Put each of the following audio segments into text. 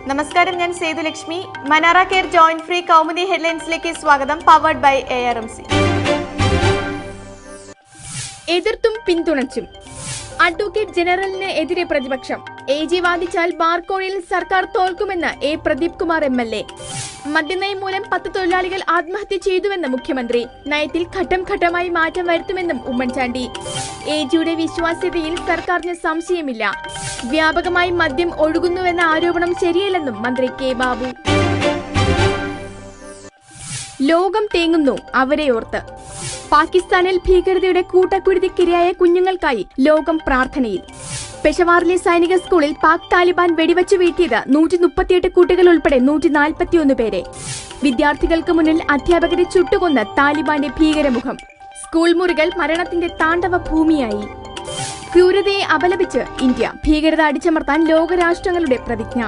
നമസ്കാരം, ഞാൻ Sethulakshmi. Manara care joint free Kaumudi ഹെഡ്ലൈൻസിലേക്ക് സ്വാഗതം. Powered by ARMC. എതിർത്തും പിന്തുണച്ചും അഡ്വക്കേറ്റ് ജനറലിന് എതിരെ പ്രതിപക്ഷം. AG വാദിച്ചാൽ ബാർക്കോഴയിൽ സർക്കാർ തോൽക്കുമെന്ന് പ്രദീപ് കുമാർ MLA. മദ്യനയം മൂലം 10 തൊഴിലാളികൾ ആത്മഹത്യ ചെയ്തുവെന്ന് മുഖ്യമന്ത്രി. നയത്തിൽ ഘട്ടം ഘട്ടമായി മാറ്റം വരുത്തുമെന്നും ഉമ്മൻചാണ്ടി. AGയുടെ വിശ്വാസ്യതയിൽ സർക്കാരിന് സംശയമില്ല. വ്യാപകമായി മദ്യം ഒഴുകുന്നുവെന്ന ആരോപണം ശരിയല്ലെന്നും മന്ത്രി K. ബാബു. ലോകം തേങ്ങുന്നു അവരെ ഓർത്ത്. പാകിസ്ഥാനിൽ ഭീകരതയുടെ കൂട്ടക്കുരുതിക്കിരയായ കുഞ്ഞുങ്ങൾക്കായി ലോകം പ്രാർത്ഥനയിൽ. പെഷവാറിലെ സൈനിക സ്കൂളിൽ പാക് താലിബാൻ വെടിവെച്ചു വീഴ്ത്തിയത് 138 കുട്ടികൾ ഉൾപ്പെടെ 141 പേരെ. വിദ്യാർത്ഥികൾക്ക് മുന്നിൽ അധ്യാപകരെ ചുട്ടുകൊന്ന് താലിബാന്റെ ഭീകരമുഖം. സ്കൂൾ മുറികൾ മരണത്തിന്റെ താണ്ഡവ ഭൂമിയായി. ക്രൂരതയെ അപലപിച്ച് ഇന്ത്യ. ഭീകരത അടിച്ചമർത്താൻ ലോകരാഷ്ട്രങ്ങളുടെ പ്രതിജ്ഞ.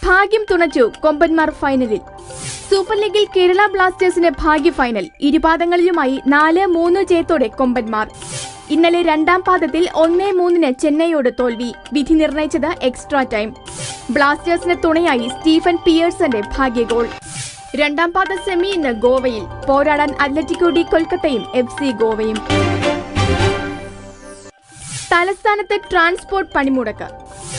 ഭാഗ്യം തുണച്ചു കൊമ്പന്മാർ ഫൈനലിൽ. സൂപ്പർ ലീഗിൽ കേരള ബ്ലാസ്റ്റേഴ്സിന് ഭാഗ്യ ഫൈനൽ. ഇരുപാദങ്ങളിലുമായി 4-3 ജയത്തോടെ കൊമ്പന്മാർ. ഇന്നലെ രണ്ടാം പാദത്തിൽ 1-3 ചെന്നൈയോട് തോൽവി. വിധി നിർണയിച്ചത് എക്സ്ട്രാ ടൈം. ബ്ലാസ്റ്റേഴ്സിന് തുണയായി സ്റ്റീഫൻ പിയേഴ്സന്റെ ഭാഗ്യ ഗോൾ. രണ്ടാം പാദ സെമി ഇന്ന് ഗോവയിൽ. പോരാടാൻ അത്ലറ്റിക്കോ ഡി കൊൽക്കത്തയും FC ഗോവയും. തലസ്ഥാനത്ത് ട്രാൻസ്പോർട്ട് പണിമുടക്ക്.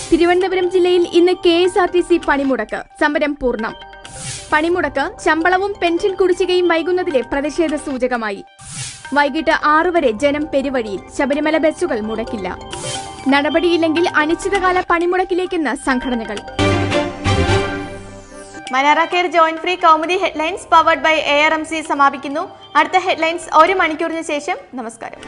തിരുവനന്തപുരം ജില്ലയിൽ ഇന്ന് KSRTC പണിമുടക്ക്. സമരം പൂർണ്ണം. പണിമുടക്ക് ശമ്പളവും പെൻഷൻ കുടിശ്ശികയും വൈകുന്നതിലെ പ്രതിഷേധ സൂചകമായി. വൈകിട്ട് 6 വരെ ജനം പെരുവഴിയിൽ. ശബരിമല ബസ്സുകൾ മുടക്കില്ല. നടപടിയില്ലെങ്കിൽ അനിശ്ചിതകാല പണിമുടക്കിലേക്കെന്ന് സംഘടനകൾ. Manara care joint free Kaumudi headlines powered by ARMC സമാപിക്കുന്നു. അടുത്ത ഹെഡ്ലൈൻസ് 1 മണിക്കൂറിന് ശേഷം. നമസ്കാരം.